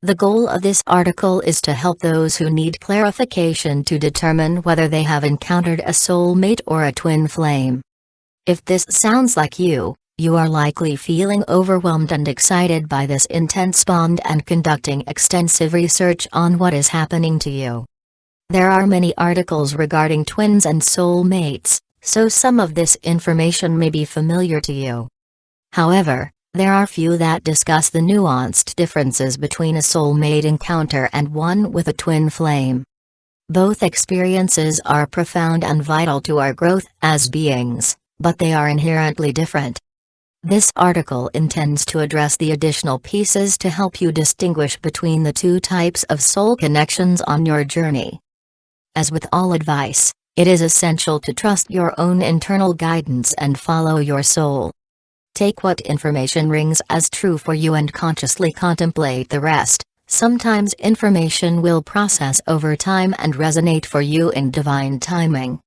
The goal of this article is to help those who need clarification to determine whether they have encountered a soulmate or a twin flame. If this sounds like you are likely feeling overwhelmed and excited by this intense bond and conducting extensive research on what is happening to you. There are many articles regarding twins and soulmates, so some of this information may be familiar to you. However, there are few that discuss the nuanced differences between a soulmate encounter and one with a twin flame. Both experiences are profound and vital to our growth as beings, but they are inherently different. This article intends to address the additional pieces to help you distinguish between the two types of soul connections on your journey. As with all advice, it is essential to trust your own internal guidance and follow your soul. Take what information rings as true for you and consciously contemplate the rest. Sometimes information will process over time and resonate for you in divine timing.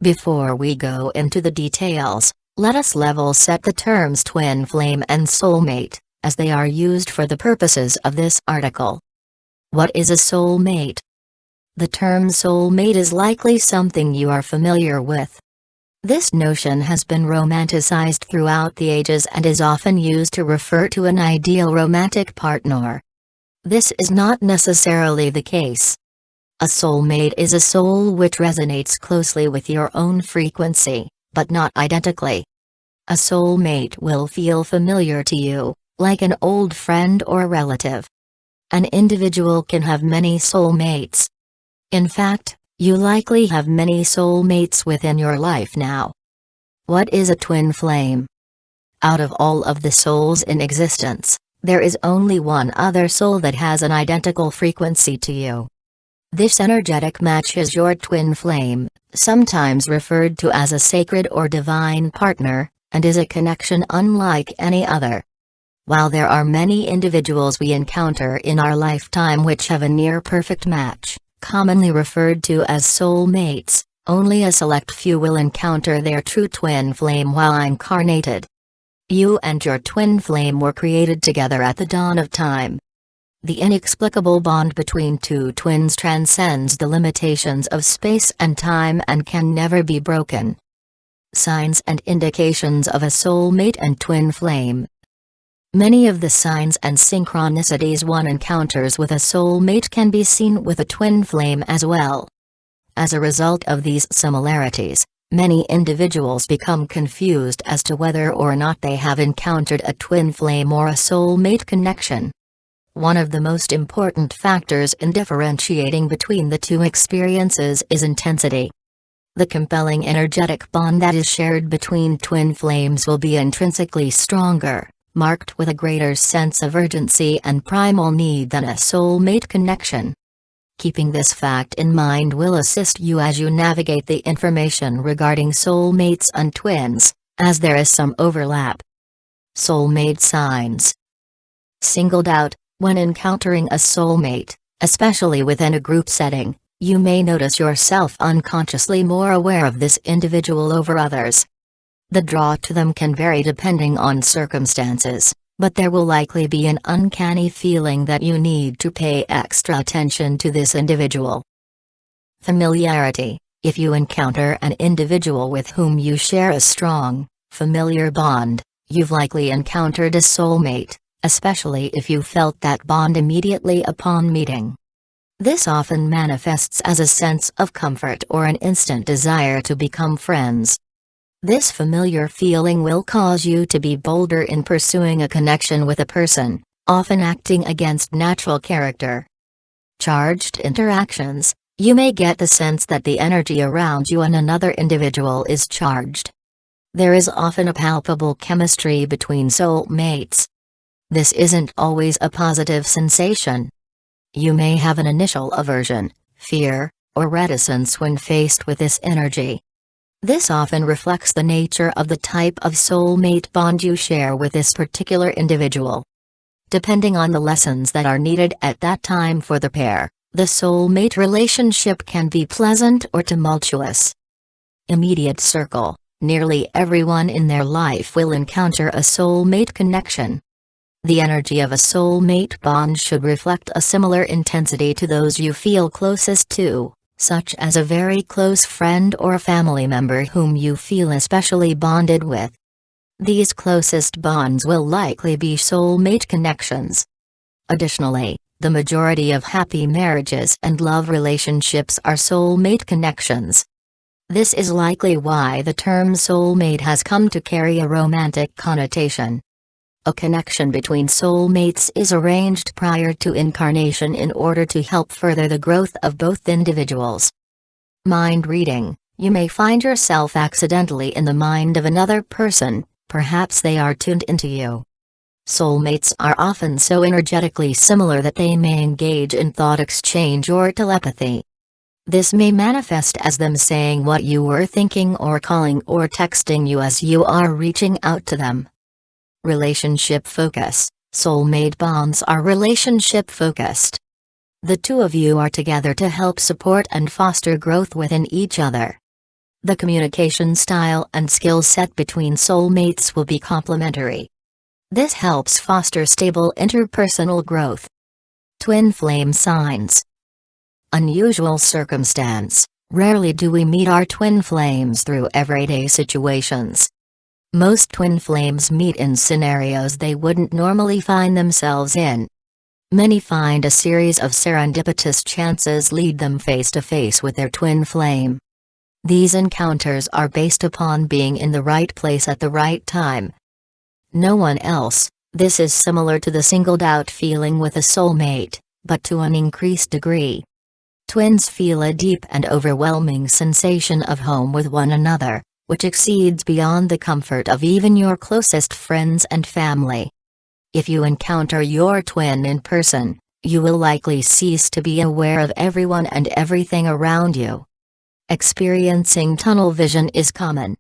Before we go into the details, let us level set the terms twin flame and soulmate, as they are used for the purposes of this article. What is a soulmate? The term soulmate is likely something you are familiar with. This notion has been romanticized throughout the ages and is often used to refer to an ideal romantic partner. This is not necessarily the case. A soulmate is a soul which resonates closely with your own frequency, but not identically. A soulmate will feel familiar to you, like an old friend or relative. An individual can have many soulmates. In fact, you likely have many soulmates within your life now. What is a twin flame? Out of all of the souls in existence, there is only one other soul that has an identical frequency to you. This energetic match is your twin flame, sometimes referred to as a sacred or divine partner, and is a connection unlike any other. While there are many individuals we encounter in our lifetime which have a near-perfect match, commonly referred to as soulmates, only a select few will encounter their true twin flame while incarnated. You and your twin flame were created together at the dawn of time. The inexplicable bond between two twins transcends the limitations of space and time and can never be broken. Signs and indications of a soulmate and twin flame. Many of the signs and synchronicities one encounters with a soulmate can be seen with a twin flame as well. As a result of these similarities, many individuals become confused as to whether or not they have encountered a twin flame or a soulmate connection. One of the most important factors in differentiating between the two experiences is intensity. The compelling energetic bond that is shared between twin flames will be intrinsically stronger, marked with a greater sense of urgency and primal need than a soulmate connection. Keeping this fact in mind will assist you as you navigate the information regarding soulmates and twins, as there is some overlap. Soulmate signs. Singled out, when encountering a soulmate, especially within a group setting, you may notice yourself unconsciously more aware of this individual over others. The draw to them can vary depending on circumstances, but there will likely be an uncanny feeling that you need to pay extra attention to this individual. Familiarity. If you encounter an individual with whom you share a strong, familiar bond, you've likely encountered a soulmate, especially if you felt that bond immediately upon meeting. This often manifests as a sense of comfort or an instant desire to become friends. This familiar feeling will cause you to be bolder in pursuing a connection with a person, often acting against natural character. Charged interactions. You may get the sense that the energy around you and another individual is charged. There is often a palpable chemistry between soulmates. This isn't always a positive sensation. You may have an initial aversion, fear, or reticence when faced with this energy. This often reflects the nature of the type of soulmate bond you share with this particular individual. Depending on the lessons that are needed at that time for the pair, the soulmate relationship can be pleasant or tumultuous. Immediate circle. Nearly everyone in their life will encounter a soulmate connection. The energy of a soulmate bond should reflect a similar intensity to those you feel closest to, such as a very close friend or a family member whom you feel especially bonded with. These closest bonds will likely be soulmate connections. Additionally, the majority of happy marriages and love relationships are soulmate connections. This is likely why the term soulmate has come to carry a romantic connotation. A connection between soulmates is arranged prior to incarnation in order to help further the growth of both individuals. Mind reading: you may find yourself accidentally in the mind of another person, perhaps they are tuned into you. Soulmates are often so energetically similar that they may engage in thought exchange or telepathy. This may manifest as them saying what you were thinking or calling or texting you as you are reaching out to them. Relationship focus: soulmate bonds are relationship focused. The two of you are together to help support and foster growth within each other. The communication style and skill set between soulmates will be complementary. This helps foster stable interpersonal growth. Twin flame signs. Unusual circumstance: rarely do we meet our twin flames through everyday situations. Most twin flames meet in scenarios they wouldn't normally find themselves in. Many find a series of serendipitous chances lead them face to face with their twin flame. These encounters are based upon being in the right place at the right time. No one else. This is similar to the singled out feeling with a soulmate, but to an increased degree. Twins feel a deep and overwhelming sensation of home with one another, which exceeds beyond the comfort of even your closest friends and family. If you encounter your twin in person, you will likely cease to be aware of everyone and everything around you. Experiencing tunnel vision is common.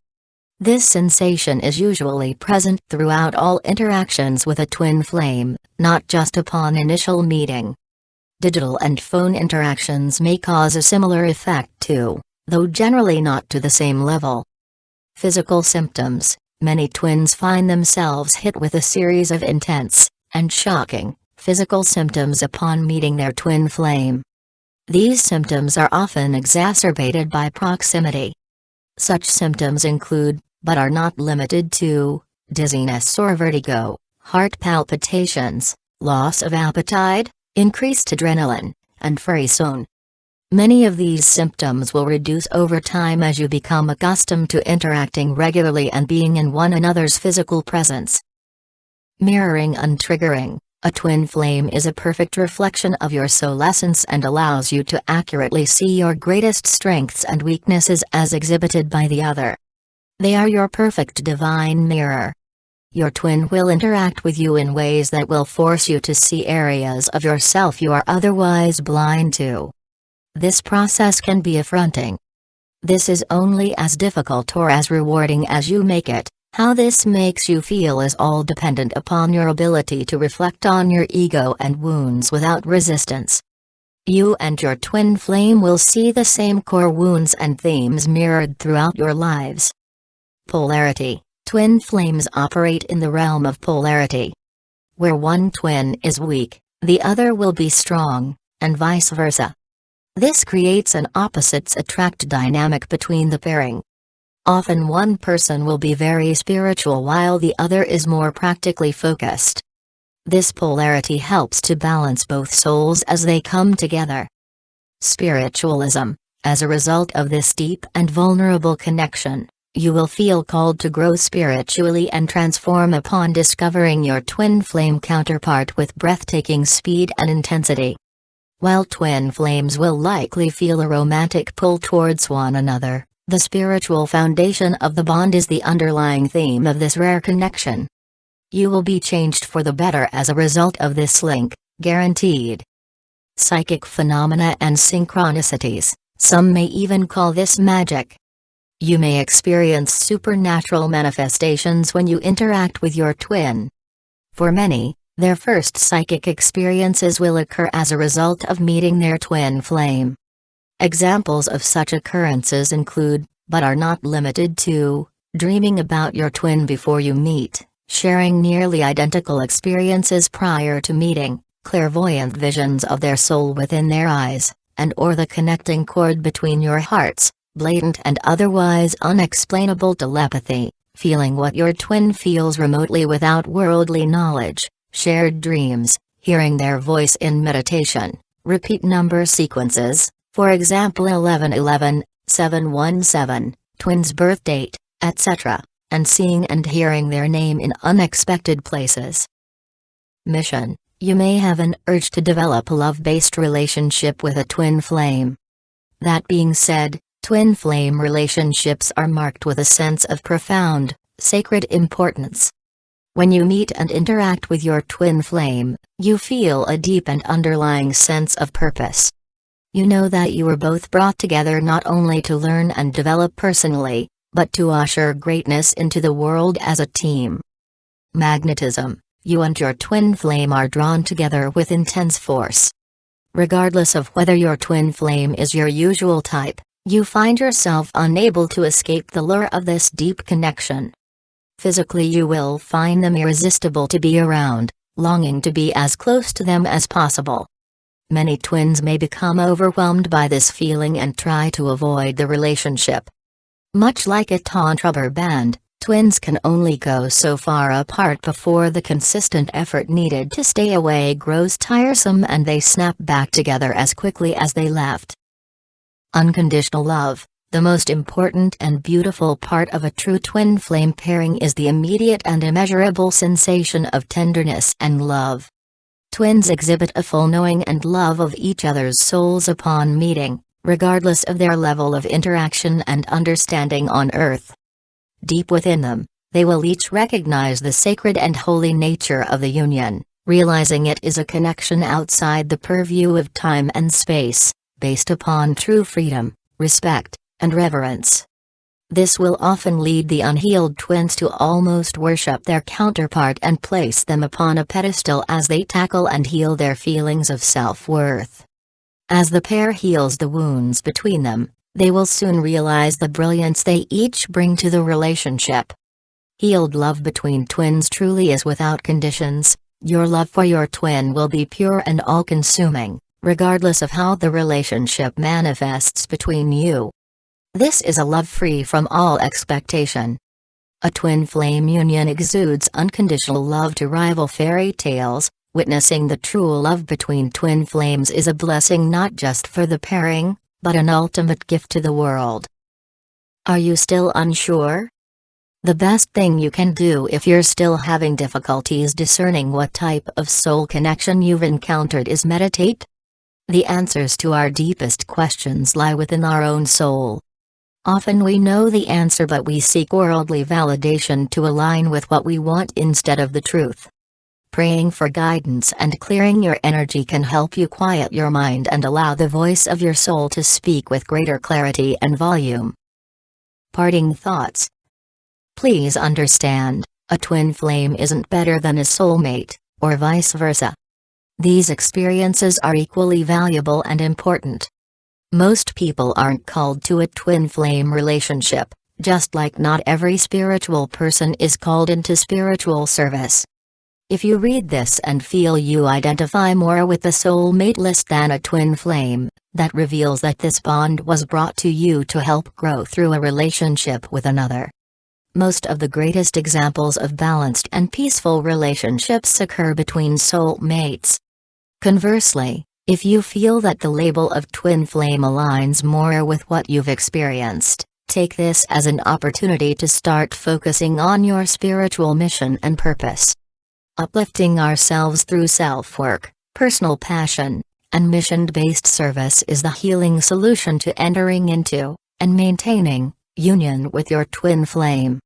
This sensation is usually present throughout all interactions with a twin flame, not just upon initial meeting. Digital and phone interactions may cause a similar effect too, though generally not to the same level. Physical symptoms: many twins find themselves hit with a series of intense, and shocking, physical symptoms upon meeting their twin flame. These symptoms are often exacerbated by proximity. Such symptoms include, but are not limited to, dizziness or vertigo, heart palpitations, loss of appetite, increased adrenaline, and frisson. Many of these symptoms will reduce over time as you become accustomed to interacting regularly and being in one another's physical presence. Mirroring and triggering: a twin flame is a perfect reflection of your soul essence and allows you to accurately see your greatest strengths and weaknesses as exhibited by the other. They are your perfect divine mirror. Your twin will interact with you in ways that will force you to see areas of yourself you are otherwise blind to. This process can be affronting. This is only as difficult or as rewarding as you make it. How this makes you feel is all dependent upon your ability to reflect on your ego and wounds without resistance. You and your twin flame will see the same core wounds and themes mirrored throughout your lives. Polarity: twin flames operate in the realm of polarity. Where one twin is weak, the other will be strong, and vice versa. This creates an opposites attract dynamic between the pairing. Often one person will be very spiritual while the other is more practically focused. This polarity helps to balance both souls as they come together. Spiritualism: as a result of this deep and vulnerable connection, you will feel called to grow spiritually and transform upon discovering your twin flame counterpart with breathtaking speed and intensity. While twin flames will likely feel a romantic pull towards one another, the spiritual foundation of the bond is the underlying theme of this rare connection. You will be changed for the better as a result of this link, guaranteed. Psychic phenomena and synchronicities: some may even call this magic. You may experience supernatural manifestations when you interact with your twin. For many, their first psychic experiences will occur as a result of meeting their twin flame. Examples of such occurrences include, but are not limited to, dreaming about your twin before you meet, sharing nearly identical experiences prior to meeting, clairvoyant visions of their soul within their eyes, and or the connecting cord between your hearts, blatant and otherwise unexplainable telepathy, feeling what your twin feels remotely without worldly knowledge, shared dreams, hearing their voice in meditation, repeat number sequences, for example 1111, 717, twins' birth date, etc., and seeing and hearing their name in unexpected places. Mission: you may have an urge to develop a love-based relationship with a twin flame. That being said, twin flame relationships are marked with a sense of profound, sacred importance. When you meet and interact with your twin flame, you feel a deep and underlying sense of purpose. You know that you were both brought together not only to learn and develop personally, but to usher greatness into the world as a team. Magnetism: you and your twin flame are drawn together with intense force. Regardless of whether your twin flame is your usual type, you find yourself unable to escape the lure of this deep connection. Physically, you will find them irresistible to be around, longing to be as close to them as possible. Many twins may become overwhelmed by this feeling and try to avoid the relationship. Much like a taut rubber band, twins can only go so far apart before the consistent effort needed to stay away grows tiresome and they snap back together as quickly as they left. Unconditional love: the most important and beautiful part of a true twin flame pairing is the immediate and immeasurable sensation of tenderness and love. Twins exhibit a full knowing and love of each other's souls upon meeting, regardless of their level of interaction and understanding on Earth. Deep within them, they will each recognize the sacred and holy nature of the union, realizing it is a connection outside the purview of time and space, based upon true freedom, respect, and reverence. This will often lead the unhealed twins to almost worship their counterpart and place them upon a pedestal as they tackle and heal their feelings of self-worth. As the pair heals the wounds between them, they will soon realize the brilliance they each bring to the relationship. Healed love between twins truly is without conditions. Your love for your twin will be pure and all-consuming, regardless of how the relationship manifests between you. This is a love free from all expectation. A twin flame union exudes unconditional love to rival fairy tales. Witnessing the true love between twin flames is a blessing not just for the pairing, but an ultimate gift to the world. Are you still unsure? The best thing you can do if you're still having difficulties discerning what type of soul connection you've encountered is meditate. The answers to our deepest questions lie within our own soul. Often we know the answer, but we seek worldly validation to align with what we want instead of the truth. Praying for guidance and clearing your energy can help you quiet your mind and allow the voice of your soul to speak with greater clarity and volume. Parting thoughts. Please understand, a twin flame isn't better than a soulmate, or vice versa. These experiences are equally valuable and important. Most people aren't called to a twin flame relationship, just like not every spiritual person is called into spiritual service. If you read this and feel you identify more with the soulmate list than a twin flame, that reveals that this bond was brought to you to help grow through a relationship with another. Most of the greatest examples of balanced and peaceful relationships occur between soulmates. Conversely, if you feel that the label of twin flame aligns more with what you've experienced, take this as an opportunity to start focusing on your spiritual mission and purpose. Uplifting ourselves through self-work, personal passion, and mission-based service is the healing solution to entering into, and maintaining, union with your twin flame.